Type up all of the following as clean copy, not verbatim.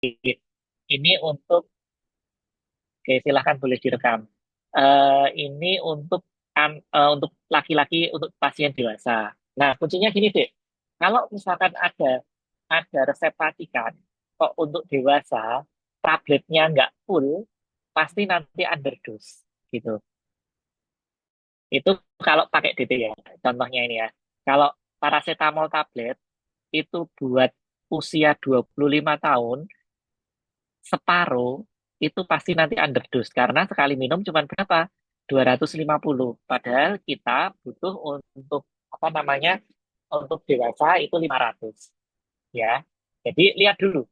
Ini untuk, oke, silahkan boleh direkam. Ini untuk laki-laki, untuk pasien dewasa. Nah, kuncinya gini, Dek. Kalau misalkan ada resep racikan, kok untuk dewasa, tabletnya nggak full, pasti nanti underdose, gitu. Itu kalau pakai DT ya, contohnya ini ya. Kalau paracetamol tablet, itu buat usia 25 tahun, separuh itu pasti nanti underdose karena sekali minum cuma berapa? 250. Padahal kita butuh untuk apa namanya? Untuk dewasa itu 500 ya. Jadi lihat dulu.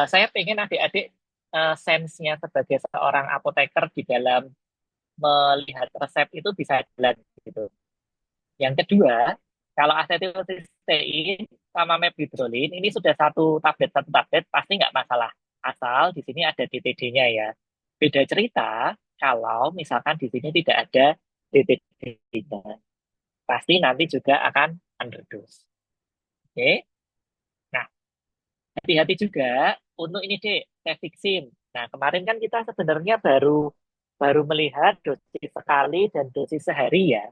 Saya pengen adik-adik sense-nya sebagai seorang apoteker di dalam melihat resep itu bisa jalan gitu. Yang kedua, kalau asetilsistein sama mebendrolin ini sudah satu tablet pasti nggak masalah. Asal di sini ada DTD-nya ya. Beda cerita kalau misalkan di sini tidak ada DTD-nya. Pasti nanti juga akan underdose. Oke. Nah, hati-hati juga untuk ini deh, cefixin. Nah, kemarin kan kita sebenarnya baru baru melihat dosis sekali dan dosis sehari ya.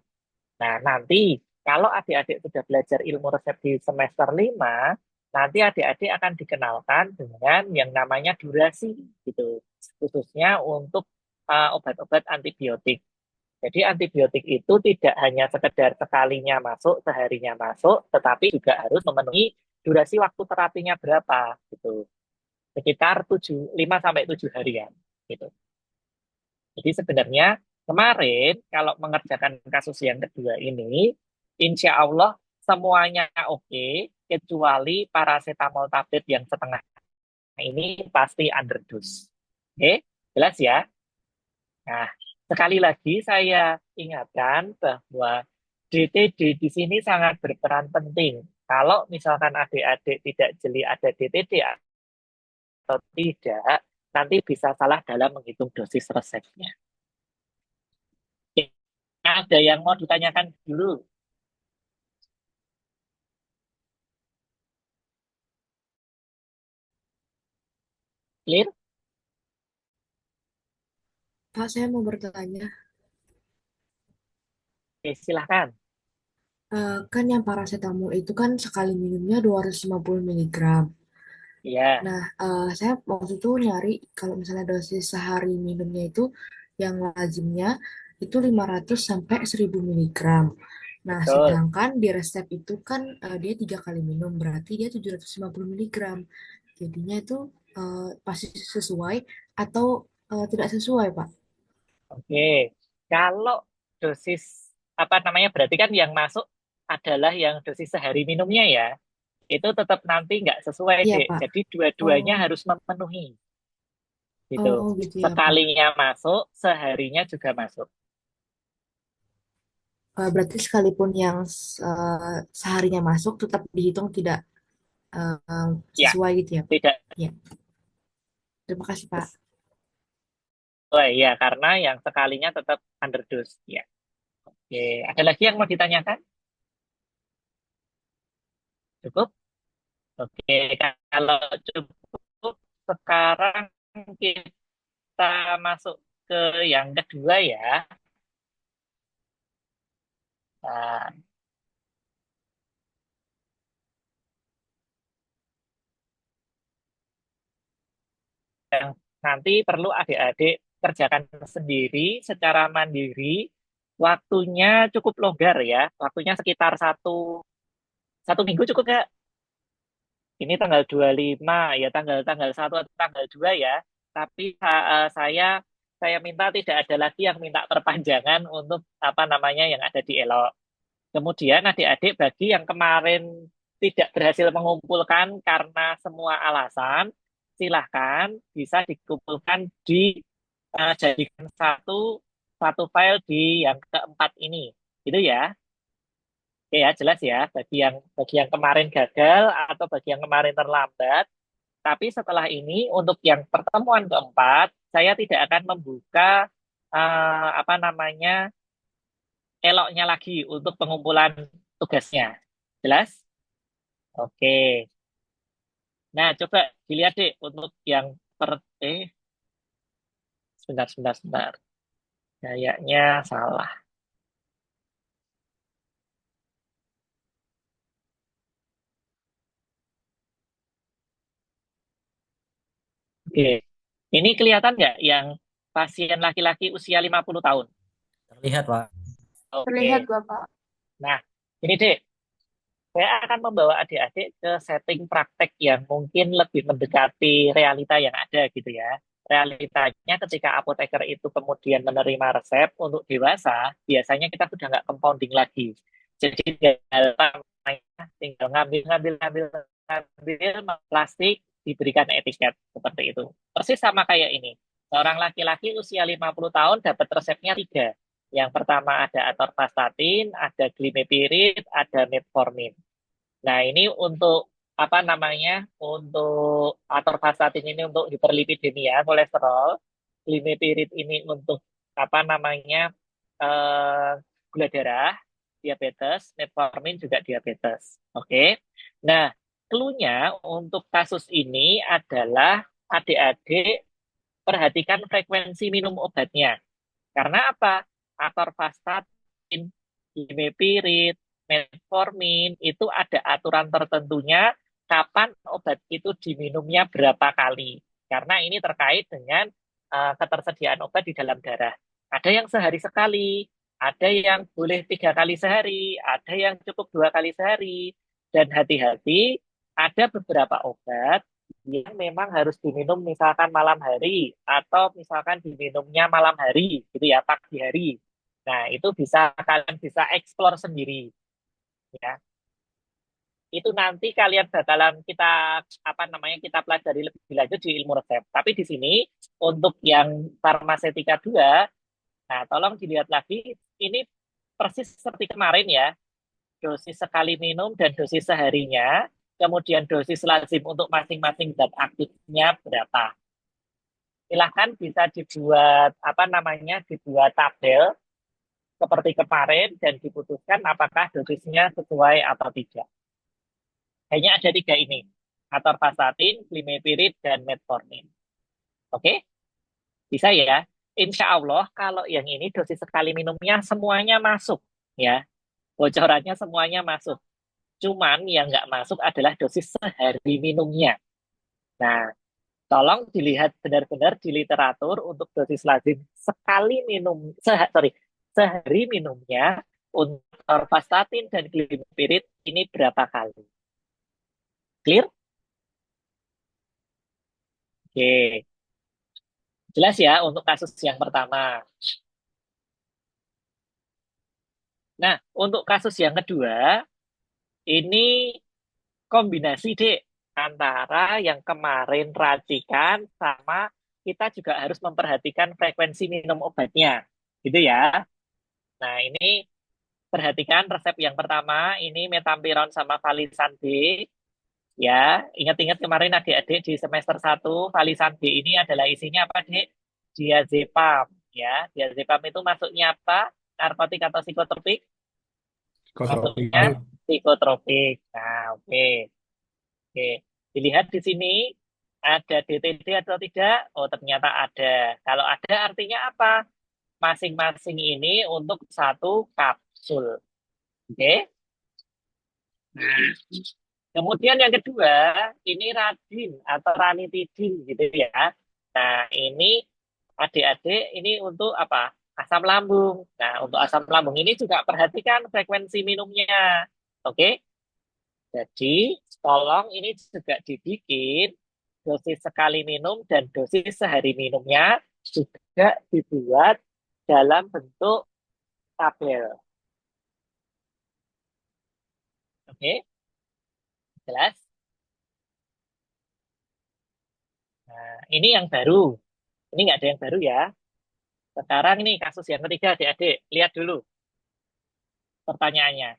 Nah, nanti kalau adik-adik sudah belajar ilmu resep di semester 5, nanti adik-adik akan dikenalkan dengan yang namanya durasi gitu. Khususnya untuk obat-obat antibiotik. Jadi antibiotik itu tidak hanya sekedar sekalinya masuk, seharinya masuk, tetapi juga harus memenuhi durasi waktu terapinya berapa gitu. Sekitar 5 sampai 7 harian gitu. Jadi sebenarnya kemarin kalau mengerjakan kasus yang kedua ini, insya Allah semuanya oke, kecuali paracetamol tablet yang setengah ini pasti underdose. Oke, jelas ya? Nah, sekali lagi saya ingatkan bahwa DTD di sini sangat berperan penting. Kalau misalkan adik-adik tidak jeli ada DTD atau tidak, nanti bisa salah dalam menghitung dosis resepnya. Ada yang mau ditanyakan dulu? Clear? Pak, saya mau bertanya, Oke, silahkan. kan yang paracetamol itu kan sekali minumnya 250 miligram. Ya, Nah, saya waktu itu nyari kalau misalnya dosis sehari minumnya itu yang lazimnya itu 500 sampai 1000 miligram. Nah, betul. sedangkan di resep itu kan dia 3 kali minum, berarti dia 750 miligram. Jadinya itu pasti sesuai atau tidak sesuai, Pak? Oke. Kalau dosis apa namanya berarti kan yang masuk adalah yang dosis sehari minumnya ya. Itu tetap nanti nggak sesuai, Iya, Dek. Pak. Jadi dua-duanya Oh, harus memenuhi gitu. oh gitu ya, Pak. Sekalinya masuk, seharinya juga masuk. Berarti sekalipun yang seharinya masuk tetap dihitung tidak Ya, sesuai gitu ya, Pak? tidak Ya, terima kasih, Pak. sesuai ya karena yang sekalinya tetap underdose ya. Oke, ada lagi yang mau ditanyakan? Cukup? Oke, kalau cukup sekarang kita masuk ke yang kedua ya. Nah, yang nanti perlu adik-adik kerjakan sendiri secara mandiri. Waktunya cukup longgar ya. Waktunya sekitar satu minggu cukup nggak? Ini tanggal 25 ya tanggal tanggal 1 atau tanggal 2 ya. Tapi saya minta tidak ada lagi yang minta perpanjangan untuk apa namanya yang ada di Elo. Kemudian adik-adik bagi yang kemarin tidak berhasil mengumpulkan karena semua alasan, silahkan bisa dikumpulkan jadikan satu satu file di yang keempat ini. Itu ya. Oke ya, jelas ya. Bagi yang kemarin gagal atau bagi yang kemarin terlambat. Tapi setelah ini untuk yang pertemuan keempat, saya tidak akan membuka apa namanya eloknya lagi untuk pengumpulan tugasnya. Jelas? Oke. Nah, coba dilihat deh untuk yang per sebentar, sebentar, sebentar. Kayaknya salah. Oke. Ini kelihatan nggak yang pasien laki-laki usia 50 tahun? Terlihat, Pak. Terlihat, Oke. Bapak. Nah, ini deh. Saya akan membawa adik-adik ke setting praktek yang mungkin lebih mendekati realita yang ada gitu ya. Realitanya ketika apoteker itu kemudian menerima resep untuk dewasa, biasanya kita sudah nggak compounding lagi. Jadi tinggal ngambil, ngambil, ngambil, ngambil plastik, diberikan etiket seperti itu. Persis sama kayak ini. Seorang laki-laki usia 50 tahun dapat resepnya tiga. Yang pertama ada atorvastatin, ada glimepiride, ada metformin. Nah, ini untuk apa namanya? Untuk atorvastatin ini untuk hiperlipidemia, kolesterol, glimepiride ini untuk apa namanya? eh, gula darah, diabetes, metformin juga diabetes. Oke. Nah, clue-nya untuk kasus ini adalah adik-adik perhatikan frekuensi minum obatnya. Karena apa? Atorvastatin, dimepirid, metformin itu ada aturan tertentunya kapan obat itu diminumnya berapa kali. Karena ini terkait dengan ketersediaan obat di dalam darah. Ada yang sehari sekali, ada yang boleh 3 kali sehari, ada yang cukup 2 kali sehari. Dan hati-hati, ada beberapa obat yang memang harus diminum misalkan malam hari atau misalkan diminumnya malam hari gitu ya, pagi hari. Nah, itu bisa kalian bisa eksplor sendiri ya. Itu nanti kalian bakalan kita apa namanya kita pelajari lebih lanjut di ilmu resep. Tapi di sini untuk yang farmasetika 2, nah tolong dilihat lagi ini persis seperti kemarin ya, dosis sekali minum dan dosis seharinya, kemudian dosis lazim untuk masing-masing zat aktifnya berapa. Silahkan bisa dibuat apa namanya dibuat tabel seperti kemarin dan diputuskan apakah dosisnya sesuai atau tidak. Hanya ada tiga ini, atorvastatin, glimepiride, dan metformin. Oke, bisa ya. Insya Allah kalau yang ini dosis sekali minumnya semuanya masuk ya, bocorannya semuanya masuk. Cuman yang nggak masuk adalah dosis sehari minumnya. Nah, tolong dilihat benar-benar di literatur untuk dosis lazim sekali minum, sehari minumnya untuk orvastatin dan glimepiride ini berapa kali. Clear? Oke, jelas ya untuk kasus yang pertama. Nah, untuk kasus yang kedua, ini kombinasi deh antara yang kemarin racikan sama kita juga harus memperhatikan frekuensi minum obatnya. Gitu ya. Nah, ini perhatikan resep yang pertama, ini metampiron sama valisan B. Ya, ingat-ingat kemarin adik-adik di semester 1 valisan B ini adalah isinya apa, Dek? Diazepam. Ya, diazepam itu masuknya apa? Narkotik atau psikotropik? Psikotropik, Masuknya Pak. psikotropik. Nah, oke. Oke. Dilihat di sini ada DTD atau tidak? Oh, ternyata ada. Kalau ada artinya apa? Masing-masing ini untuk satu kapsul. Oke. Kemudian yang kedua, ini radin atau ranitidin gitu ya. Nah, ini adik-adik ini untuk apa? Asam lambung. Nah, untuk asam lambung ini juga perhatikan frekuensi minumnya. Oke? Jadi, tolong ini juga dibikin dosis sekali minum dan dosis sehari minumnya juga dibuat dalam bentuk tabel. Oke? Jelas? Nah, ini yang baru. Ini nggak ada yang baru ya. Sekarang ini kasus yang ketiga, adik-adik. Lihat dulu pertanyaannya.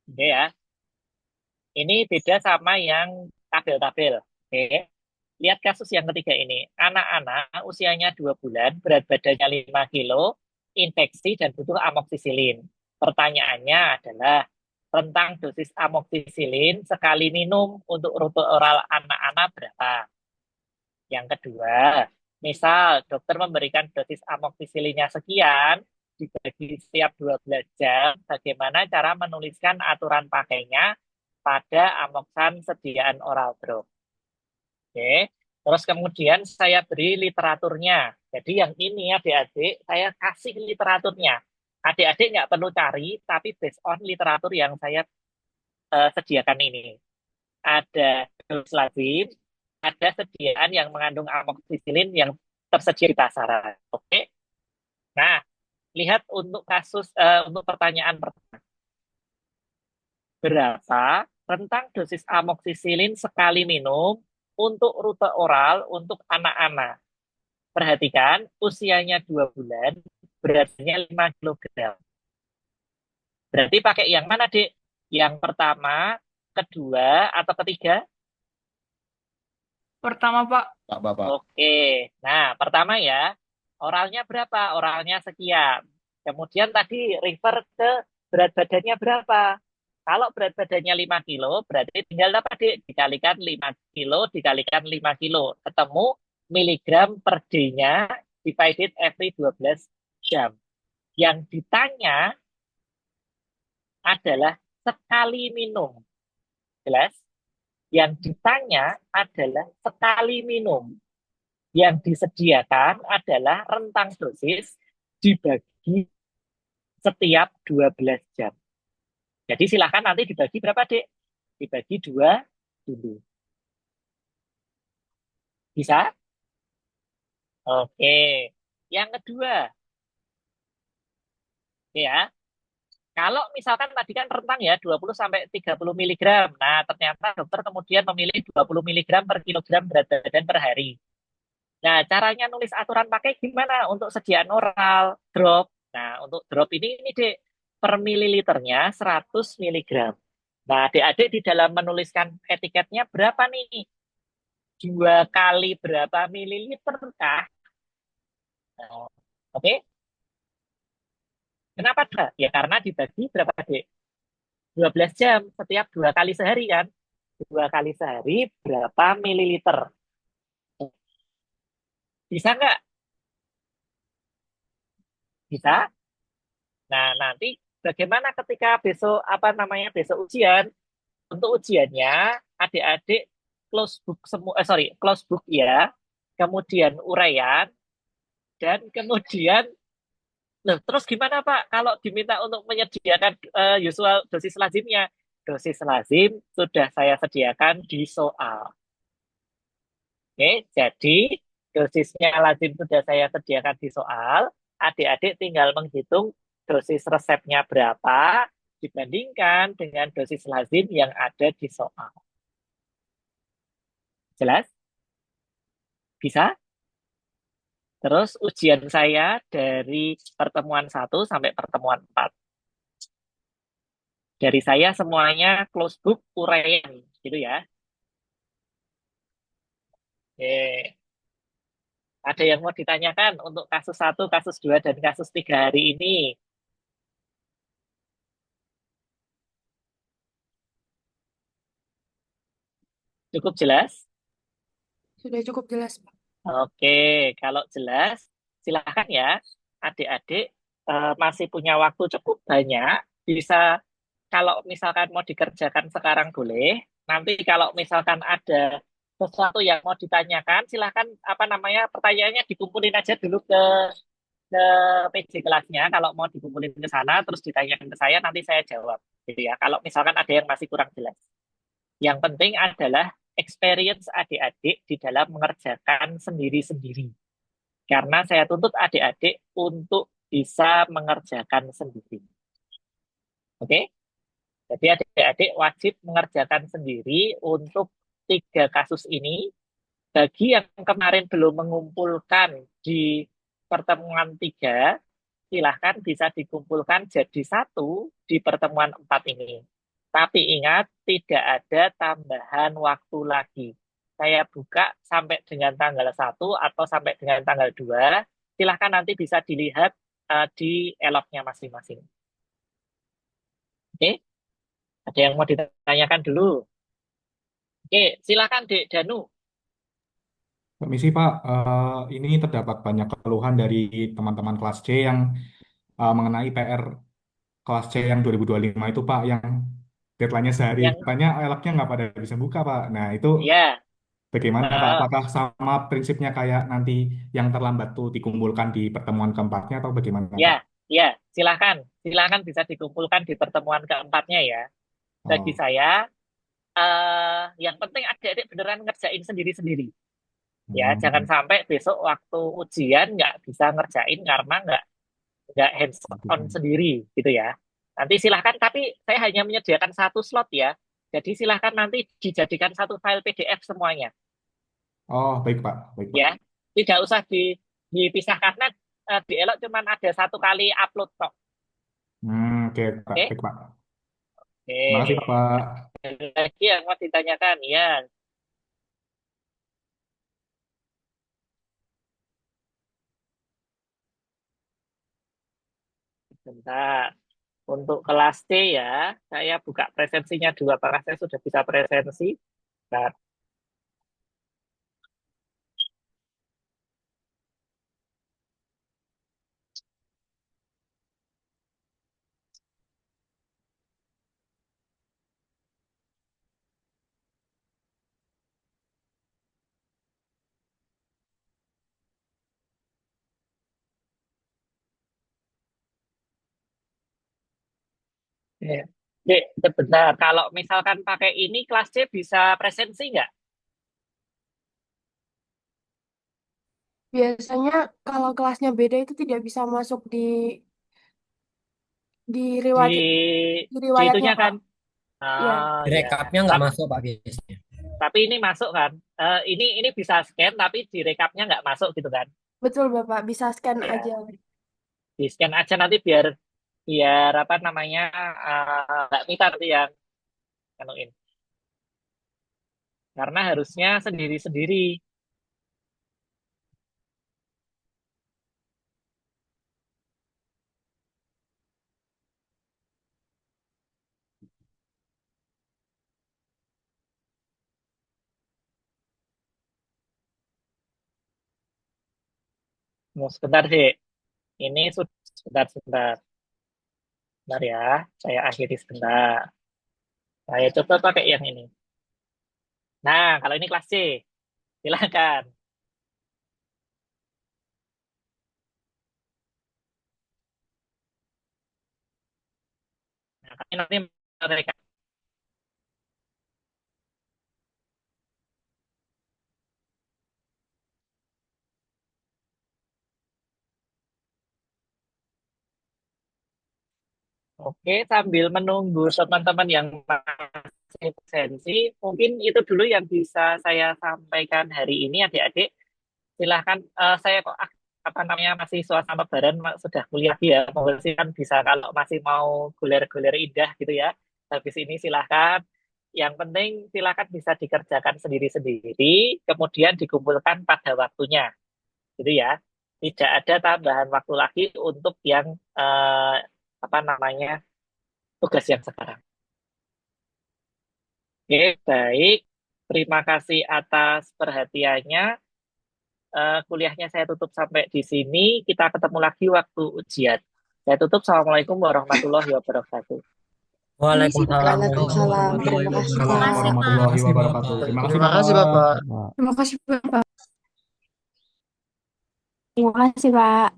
Oke ya. Ini beda sama yang tabel-tabel. Oke. Lihat kasus yang ketiga ini. Anak-anak usianya 2 bulan, berat badannya 5 kilo, infeksi dan butuh amoksisilin. Pertanyaannya adalah, rentang dosis amoksisilin sekali minum untuk rute oral anak-anak berapa? Yang kedua, misal dokter memberikan dosis amoksisilinnya sekian, dibagi setiap 12 jam, bagaimana cara menuliskan aturan pakainya pada amoksan sediaan oral drop. Oke, terus kemudian saya beri literaturnya. Jadi yang ini adik-adik, saya kasih literaturnya. Adik-adik nggak perlu cari, tapi based on literatur yang saya sediakan ini. Ada dosis lazim, ada sediaan yang mengandung amoksisilin yang tersedia di pasaran. Oke. Nah, lihat untuk untuk pertanyaan pertama. Berapa rentang dosis amoksisilin sekali minum untuk rute oral untuk anak-anak? Perhatikan, usianya 2 bulan, beratnya 5 kilogram. Berarti pakai yang mana, Dek? Yang pertama, kedua, atau ketiga? Pertama, Pak. Pak Bapak. Oke, nah pertama ya, oralnya berapa? Oralnya sekian. Kemudian tadi refer ke berat badannya berapa? Kalau berat badannya 5 kilo, berarti tinggal apa, Dik? Dikalikan 5 kilo, dikalikan 5 kilo. Ketemu miligram per D-nya, divided every 12 jam. Yang ditanya adalah sekali minum. Jelas? Yang ditanya adalah sekali minum. Yang disediakan adalah rentang dosis dibagi setiap 12 jam. Jadi silahkan nanti dibagi berapa, Dek? Dibagi 2 dulu. Bisa? Oke. Yang kedua, ya, kalau misalkan tadi kan rentang ya 20 sampai 30 miligram. Nah, ternyata dokter kemudian memilih 20 miligram per kilogram berat badan per hari. Nah, caranya nulis aturan pakai gimana untuk sediaan oral drop? Nah, untuk drop ini Dek, per mililiternya 100 miligram. Nah, adik-adik di dalam menuliskan etiketnya berapa nih? 2 kali berapa mililiter kah? Nah, oke. Kenapa dah? Ya karena dibagi berapa, Dek? 12 jam setiap 2 kali sehari kan? 2 kali sehari berapa mililiter? Bisa nggak? Bisa? Nah, nanti bagaimana ketika besok apa namanya besok ujian? Untuk ujiannya adik-adik close book semua close book ya. Kemudian uraian dan kemudian loh, terus gimana Pak kalau diminta untuk menyediakan usual dosis lazimnya? Dosis lazim sudah saya sediakan di soal. Oke, jadi dosisnya lazim sudah saya sediakan di soal. Adik-adik tinggal menghitung dosis resepnya berapa dibandingkan dengan dosis lazim yang ada di soal. Jelas? Bisa? Terus ujian saya dari pertemuan 1 sampai pertemuan 4. Dari saya semuanya close book uraian, gitu ya. Oke. Ada yang mau ditanyakan untuk kasus 1, kasus 2, dan kasus 3 hari ini? Cukup jelas? Sudah cukup jelas, Pak. Oke, kalau jelas, silahkan ya, adik-adik masih punya waktu cukup banyak, bisa kalau misalkan mau dikerjakan sekarang boleh, nanti kalau misalkan ada sesuatu yang mau ditanyakan, silahkan apa namanya pertanyaannya dikumpulin aja dulu ke PJ kelasnya, kalau mau dikumpulin ke sana, terus ditanyakan ke saya, nanti saya jawab, gitu ya. Kalau misalkan ada yang masih kurang jelas. Yang penting adalah experience adik-adik di dalam mengerjakan sendiri-sendiri. Karena saya tuntut adik-adik untuk bisa mengerjakan sendiri. Oke? Jadi adik-adik wajib mengerjakan sendiri untuk 3 kasus ini. Bagi yang kemarin belum mengumpulkan di pertemuan 3, silahkan bisa dikumpulkan jadi 1 di pertemuan 4 ini. Tapi ingat, tidak ada tambahan waktu lagi. Saya buka sampai dengan tanggal 1 atau sampai dengan tanggal 2. Silahkan nanti bisa dilihat di eloknya masing-masing. Oke? Ada yang mau ditanyakan dulu? Oke, silakan Dek Danu. Permisi Pak, ini terdapat banyak keluhan dari teman-teman kelas C yang mengenai PR kelas C yang 2025 itu Pak, yang deadline-nya sehari. Yang Katanya labnya nggak pada bisa buka Pak. Nah itu ya, bagaimana Pak? eh, Apakah sama prinsipnya kayak nanti yang terlambat tuh dikumpulkan di pertemuan keempatnya atau bagaimana ya, Pak? ya, silakan. Silakan bisa dikumpulkan di pertemuan keempatnya ya. Bagi Oh, saya, yang penting adik-adik beneran ngerjain sendiri-sendiri. Ya, jangan hmm, sampai besok waktu ujian nggak bisa ngerjain karena nggak hands on gitu. sendiri gitu ya. Nanti silahkan, tapi saya hanya menyediakan satu slot ya. Jadi silahkan nanti dijadikan satu file PDF semuanya Oh, baik Pak. ya. Tidak usah dipisahkan karena di Elok cuma ada satu kali upload kok. Oke Pak, Oke, baik Pak. Terima kasih oke. Pak. Ada lagi yang mau ditanyakan ya. Bentar. Untuk kelas C ya, saya buka presensinya dulu. Apakah saya sudah bisa presensi? Bentar. Ya. Dek, sebentar. Kalau misalkan pakai ini, kelas C bisa presensi nggak? Biasanya kalau kelasnya beda itu tidak bisa masuk di Di, riwayat di di riwayatnya, itunya Pak. kan? Ya, Oh Di ya. rekapnya nggak Tapi, masuk Pak biasanya. tapi ini masuk kan? Ini bisa scan, tapi di rekapnya nggak masuk gitu kan? betul Bapak. Bisa scan aja. Ya. Di scan aja nanti biar biar apa namanya nggak minta nanti yang anuin. Karena harusnya sendiri-sendiri. Mau sebentar sih. Ini sudah sebentar sebentar. Sebentar ya. Saya akhiri sebentar. Saya coba pakai yang ini. Nah, kalau ini kelas C, silakan. Nah, kami nanti mereka. Oke, sambil menunggu teman-teman yang masih sensi, mungkin itu dulu yang bisa saya sampaikan hari ini, adik-adik. Silahkan, saya kok apa namanya masih suasana lebaran sudah kuliah ya, monggo sih kan bisa kalau masih mau guler-guler indah gitu ya. Habis ini silahkan. Yang penting silahkan bisa dikerjakan sendiri-sendiri, kemudian dikumpulkan pada waktunya, gitu ya. Tidak ada tambahan waktu lagi untuk yang apa namanya tugas yang sekarang. Oke, baik. Terima kasih atas perhatiannya. Kuliahnya saya tutup sampai di sini. Kita ketemu lagi waktu ujian. Saya tutup. Assalamualaikum warahmatullahi wabarakatuh. Permisi, Waalaikumsalam Pak. Waalaikumsalam. warahmatullahi Terima kasih, Terima wabarakatuh. kasih, Pak. Pak. Warahmatullahi Makasih wabarakatuh. Bapak. Terima kasih Terima kasih, Bapak. Bapak. Nah. Terima kasih, Bapak. Terima kasih, Pak.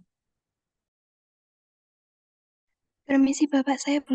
Permisi Bapak, saya belum